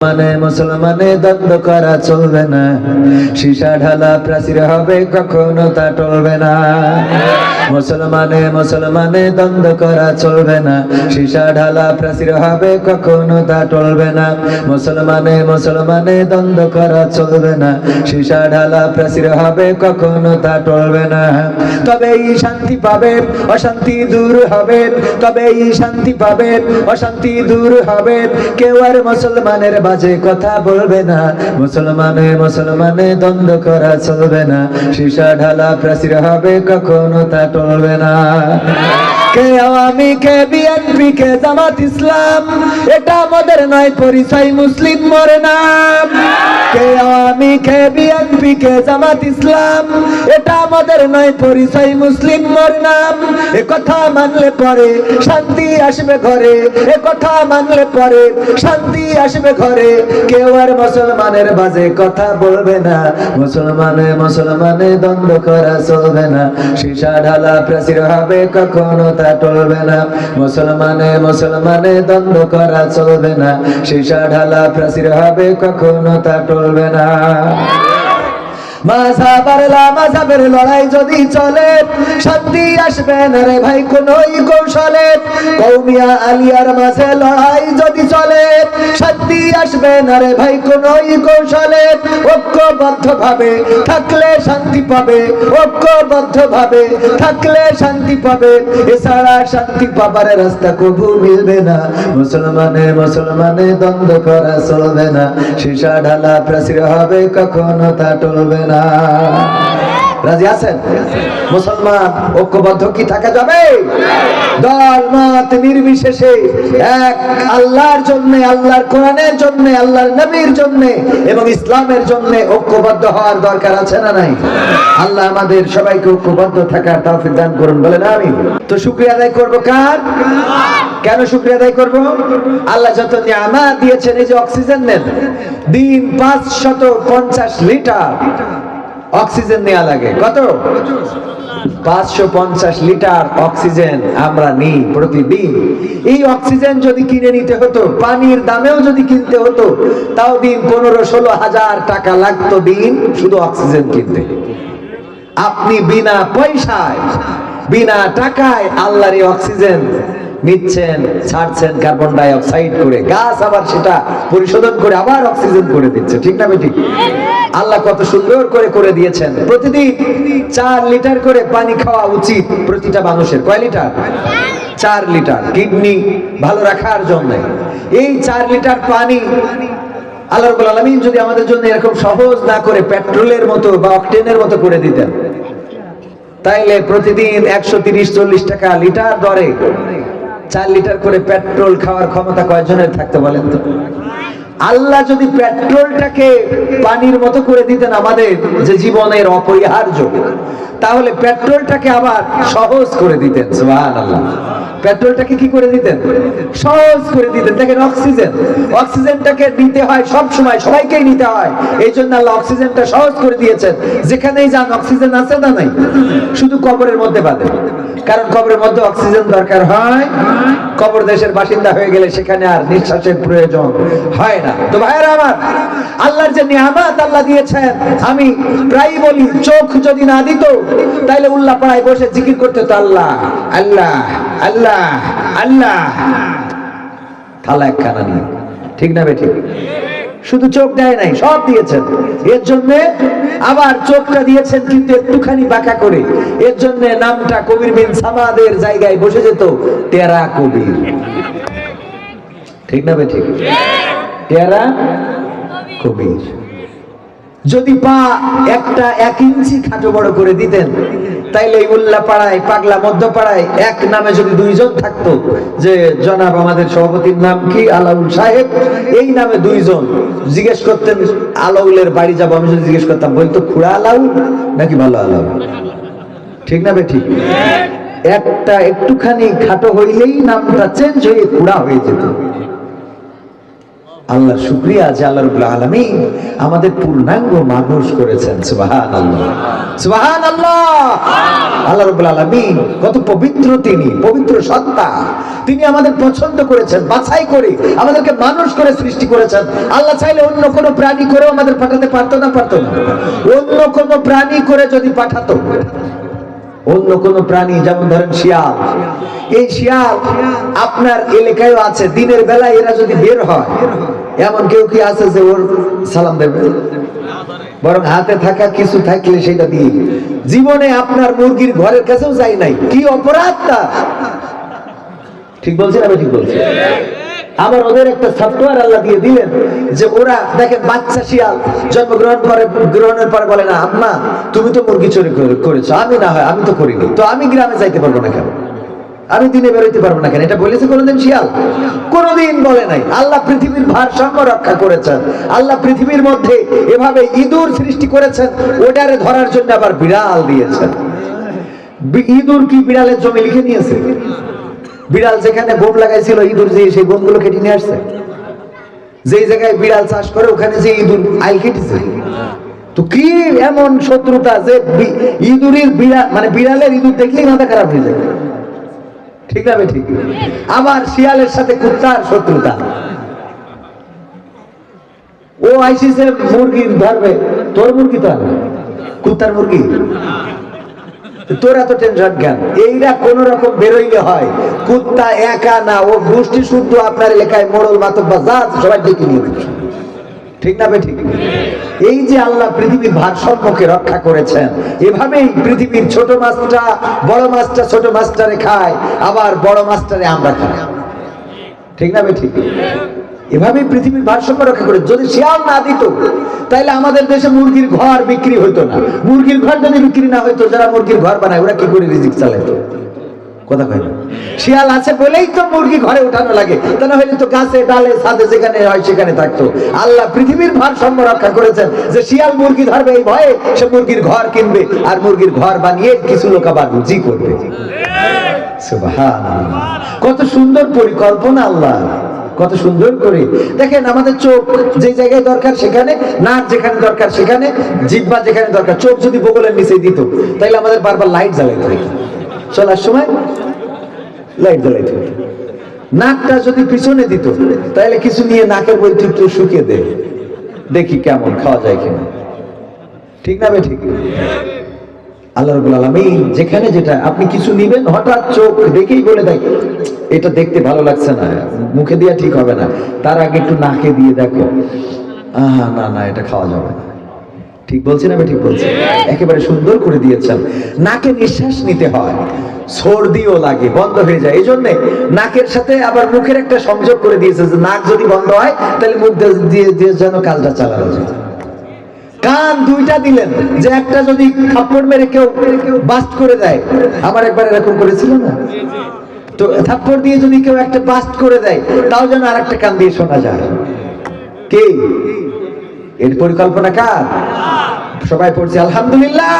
মানে মুসলমানে দ্বন্দ্ব করা চলবে না, সীসা ঢালা প্রাচীর হবে কখনো তা টলবে না। মুসলমানে দ্বন্দ্ব করা চলবে না, সীসা ঢালা প্রাচীর হবে কখনো তা টলবে না। মুসলমানে দ্বন্দ্ব করা চলবে না, সীসা ঢালা প্রাচীর হবে কখনো তা টলবে না। তবেই শান্তি পাবেন, অশান্তি দূর হবে, তবেই শান্তি পাবেন, অশান্তি দূর হবে। কেউ আর মুসলমানের বাজে কথা বলবে না, মুসলমানে দ্বন্দ্ব করা চলবে না, সীসা ঢালা প্রাচীর হবে কখনো তা টলবে না। কে আওয়ামী, কে বিএনপি, কে জামাত ইসলাম, এটা আমাদের নয় পরিচয়, মুসলিম মরে নাম। কে আওয়ামী, কে বিএনপি, কে জামাত ইসলাম, এটা আমাদের নয় পরিচয়, মুসলিম মরে নাম। এ কথা মানলে পরে শান্তি আসবে ঘরে, এ কথা মানলে পরে শান্তি আসবে ঘরে। কেউ আর মুসলমানের বাজে কথা বলবে না, মুসলমানে দ্বন্দ্ব করা চলবে না, সীসা ঢালা প্রাচীর হবে কখনো তা টলবে না। মুসলমানে দ্বন্দ্ব করা চলবে না, সীসা ঢালা প্রাচীর হবে কখনো তা টলবে না। মাযহাবের লড়াই যদি চলে, শান্তি আসবে না রে ভাই কোনই কৌশলে। কওমিয়া আলিয়ার মাঝে লড়াই যদি চলে, শান্তি আসবে না রে ভাই কোনই কৌশলে। ঐক্যবদ্ধ ভাবে থাকলে শান্তি পাবে, ঐক্যবদ্ধ ভাবে থাকলে শান্তি পাবে। এছাড়া শান্তি পাবার রাস্তা কবু মিলবে না। মুসলমানে দ্বন্দ্ব করা চলবে না, সীসা ঢালা প্রাচীর হবে কখনো তা টলবে না। রাজি আছেন? মুসলমান ঐক্যবদ্ধ কি থাকা যাবে? দল মত নির্বিশেষে এক আল্লাহর জন্য, আল্লাহর কোরআনের জন্য, আল্লাহর নবীর জন্য এবং ইসলামের জন্য ঐক্যবদ্ধ হওয়ার দরকার আছে না নাই? আল্লাহ আমাদের সবাইকে ঐক্যবদ্ধ থাকার তৌফিক দান করুন, বলেন আমিন। তো শুকরিয়া আদায় করব কার? কেন শুকরিয়া আদায় করব? আল্লাহ যত নিয়ামত দিয়েছেন, এই যে অক্সিজেন নেন, দিন 550 লিটার অক্সিজেন নেওয়া লাগে। কত? 550 লিটার অক্সিজেন আমরা নিই প্রতিদিন। এই অক্সিজেন যদি কিনে নিতে হতো, পানির দামেও যদি কিনতে হতো, তাও দিন 15-16 হাজার টাকা লাগতো দিন শুধু অক্সিজেন কিনতে। আপনি বিনা পয়সায়, বিনা টাকায় আল্লাহর এই অক্সিজেন নিচ্ছেন, ছাড়ছেন কার্বন ডাই অক্সাইড করে, গাছ আবার সেটা পরিশোধন করে আবার অক্সিজেন করে দিচ্ছে, ঠিক না বেঠিক? আল্লাহ কত সুন্দর করে করে দিয়েছেন। প্রতিদিন 4 লিটার করে পানি খাওয়া উচিত প্রতিটা মানুষের। কয় লিটার? 4 লিটার, কিডনি ভালো রাখার জন্য। এই 4 লিটার পানি আল্লাহ রাব্বুল আলামিন যদি আমাদের জন্য এরকম সহজ না করে পেট্রোলের মতো বা অকটেনের মতো করে দিতেন, তাইলে প্রতিদিন 130-40 টাকা লিটার দরে 4 লিটার করে পেট্রোল খাওয়ার ক্ষমতা কয়জনের থাকতে বলেন তো? আল্লাহ যদি পেট্রোলটাকে পানির মতো করে দিতেন আমাদের যে জীবনের অপরিহার্য, তাহলে পেট্রোলটাকে আবার সহজ করে দিতেন। সুবহানাল্লাহ। পেট্রোলটাকে কি করে দিতেন? সহজ করে দিতেন। দেখেন অক্সিজেন, অক্সিজেনটাকে নিতে হয় সব সময়, সবাইকেই নিতে হয়। এই জন্য আল্লাহ অক্সিজেনটা সহজ করে দিয়েছেন। যেখানেই যান অক্সিজেন আছে না নাই? শুধু কবরের মধ্যে বাদে, কারণ কবরের মধ্যে অক্সিজেন দরকার হয়। কবর দেশের বাসিন্দা হয়ে গেলে সেখানে আর নিঃশ্বাসের প্রয়োজন হয় না। তো ভাইরা আমার, আল্লাহর যে নিয়ামত আল্লাহ দিয়েছেন, আমি প্রায় বলি চোখ যদি না দিত তাইলে উল্লাহ পাড়ায় বসে জিকির করতে তো আল্লাহ আল্লাহ আল্লাহ আল্লাহ, থালা একখানা নেই, ঠিক না বেঠিক? শুধু চোখ দেয় নাই, সব দিয়েছেন। এর জন্য আবার চোখটা দিয়েছেন কিন্তু একটুখানি বাঁকা করে। এর জন্য নামটা কবির বিন সামাদের জায়গায় বসে যেত টেরা কবির, ঠিক না বেঠিক? টেরা কবির। যদি পা একটা 1 ইঞ্চি খাটো বড় করে দিতেন, তাইলে উল্লাহ পাড়ায়, পাগলা মধ্যপাড়ায় এক নামে যদি 2 জন থাকতো, যে জনাব আমাদের সভাপতির নাম কি, আলাউল সাহেব, এই নামে 2 জন জিজ্ঞেস করতেন আলাউলের বাড়ি যাবো, আমি যদি জিজ্ঞেস করতাম বলতো খুড়া আলাউল নাকি ভালো আলাউল, ঠিক না বেঠিক? একটা একটুখানি খাটো হইলেই নামটা চেঞ্জ হয়ে খুড়া হয়ে যেত। আল্লাহ শুকরিয়া যে আল্লাহ রাব্বুল আলামিন আমাদের পূর্ণাঙ্গ মানুষ করেছেন। সুবহানাল্লাহ, সুবহানাল্লাহ। আল্লাহ রাব্বুল আলামিন কত পবিত্র, তিনি পবিত্র সত্তা, তিনি আমাদের পছন্দ করেছেন, বাছাই করে আমাদেরকে মানুষ করে সৃষ্টি করেছেন। আল্লাহ চাইলে অন্য কোনো প্রাণী করেও আমাদের পাঠাতে পারতো না? পারতো না। অন্য কোনো প্রাণী করে যদি পাঠাতো, অন্য কোন প্রাণী, যেমন ধরেন শিয়াল, এই শিয়াল আপনার এলাকায় আছে, দিনের বেলায় এরা যদি বের হয়, এমন কেউ কি আছে যে ওর সালাম দেবে? বরং হাতে থাকা কিছু থাকলে সেটা দিয়ে। জীবনে আপনার মুরগির ঘরের কাছেও যায় নাই, কি অপরাধটা! ঠিক বলছি না? ঠিক বলছি। আবার ওদের একটা সফটওয়্যার আল্লাহ দিয়ে দিলেন যে ওরা দেখেন, বাচ্চা শিয়াল জন্মগ্রহণের পরে বলে না, আম্মা তুমি তো মুরগি চুরি করেছো, আমি না হয় আমি তো করিনি, তো আমি গ্রামে যাইতে পারবো না কেন, আমি দিনে বেরোইতে পারবো না কেন? এটা বলেছে কোনোদিন শিয়াল? কোনোদিন বলে নাই। আল্লাহ পৃথিবীর ভারসাম্য রক্ষা করেছেন। আল্লাহ পৃথিবীর মধ্যে এভাবে ইঁদুর সৃষ্টি করেছেন, ওটারে ধরার জন্য আবার বিড়াল দিয়েছেন। ইঁদুর কি বিড়ালের জমি লিখে নিয়েছে? বিড়াল যেখানে বোম লাগাইছিল, ইঁদুর যে সেই বোমগুলো কেটে নিয়ে আসছে। যেই জায়গায় বিড়াল চাষ করে ওখানে যে ইঁদুর আইল কেটেছে। তো কি এমন শত্রুতা যে ইঁদুরের বিড়াল, মানে বিড়ালের ইঁদুর দেখলেই মাথা খারাপ হয়ে যায়। ঠিক না? ঠিক। আবার শিয়ালের সাথে কুত্তার শত্রুতা। ও আইসিসে মুরগি ধরবে, তোর মুরগি তো আনবে, কুত্তার মুরগি। তোরা তো টেনশন কেন? এইরা কোন রকম বেরোইলে হয়। কুত্তা একা না, ও গোষ্ঠী শুদ্ধ আপনার এলাকায় মোড়ল মাতব্বা যা সবাই ডেকে নিয়ে দিচ্ছে। ঠিক না? ঠিক। এই যে আল্লাহ পৃথিবীর ভারসাম্যকে রক্ষা করেছেন, এভাবেই পৃথিবীর ছোট মাছটা বড় মাছটা ছোট মাছটারে খায়, আবার বড় মাছটারে আমরা খাই। ঠিক না? ঠিক। এভাবেই পৃথিবীর ভারসাম্য রক্ষা করে। যদি শিয়াল না দিত তাহলে আমাদের দেশে মুরগির ঘর বিক্রি হইতো না। মুরগির ঘর যদি বিক্রি না হইতো, যারা মুরগির ঘর বানায় ওরা কি করে রিজিক চালাইতো? কথা কয় না? শিয়াল আছে বলেই তো মুরগি ঘরে উঠানো লাগে, তা না হলে তো গাছে ডালে ছাদে যেখানে হয় সেখানে থাকতো। আল্লাহ পৃথিবীর ভারসাম্য রক্ষা করেছেন যে শিয়াল মুরগি ধরবে এই ভয়ে সে মুরগির ঘর কিনবে, আর মুরগির ঘর বানিয়ে কিছু লোক আবার রুজি করবে। সুবহানাল্লাহ, কত সুন্দর পরিকল্পনা আল্লাহ, কত সুন্দর করে। দেখেন, আমাদের চোখ যে জায়গায় দরকার সেখানে, নাক যেখানে দরকার সেখানে, জিহ্বা যেখানে দরকার। চোখ যদি বগলের নিচে দিত তাইলে আমাদের বারবার লাইট জ্বালাইতে হতো, চলার সময় লাইট জ্বালাইতে হতো। নাকটা যদি পিছনে দিত তাহলে কিছু নিয়ে নাকের বইতে একটু শুকিয়ে দে, দেখি কেমন খাওয়া যায় কিনা। ঠিক না? ঠিক। আল্লাহ রাব্বুল আলামিন যেখানে যেটা, আপনি কিছু নিবেন, হঠাৎ চোখ দেখেই বলে দেয় এটা দেখতে ভালো লাগছে না, মুখে দিয়া ঠিক হবে না, তার আগে একটু নাকে দিয়ে দেখো, না না এটা খাওয়া যাবে না। ঠিক বলছি না? ঠিক বলছি। একেবারে সুন্দর করে দিয়েছেন। নাকে নিঃশ্বাস নিতে হয়, সর্দিও লাগে, বন্ধ হয়ে যায়। এই জন্য নাকের সাথে আবার মুখের একটা সংযোগ করে দিয়েছে যে নাক যদি বন্ধ হয় তাহলে মুখ দিয়ে যেন কাজটা চালানো যায়। কান দুইটা দিলেন যে একটা যদি থাপ্পড় মেরে কেউ বাস্ট করে দেয়, আমার একবার এরকম করেছিল না, তো থাপ্পড় দিয়ে যদি কেউ একটা বাস্ট করে দেয় তাও যেন আর একটা কান দিয়ে শোনা যায়। কে এর পরিকল্পনা কার? সবাই পড়ছে আলহামদুলিল্লাহ।